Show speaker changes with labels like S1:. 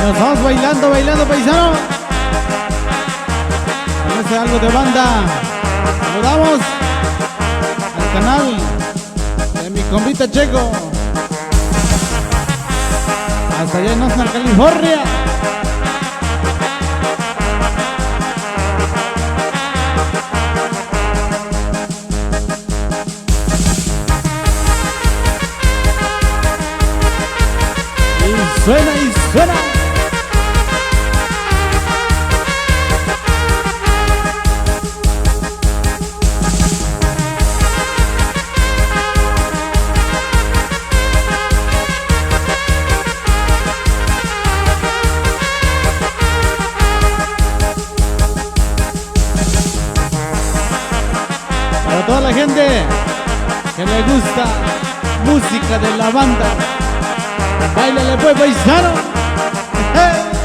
S1: Nos vamos bailando, bailando, paisano. Parece algo de banda. Saludamos al canal de mi compita Checo. Hasta allá en Oxnard, California. Y suena y suena. Para toda la gente que le gusta música de la banda, báilale pues, paisano. ¡Hey!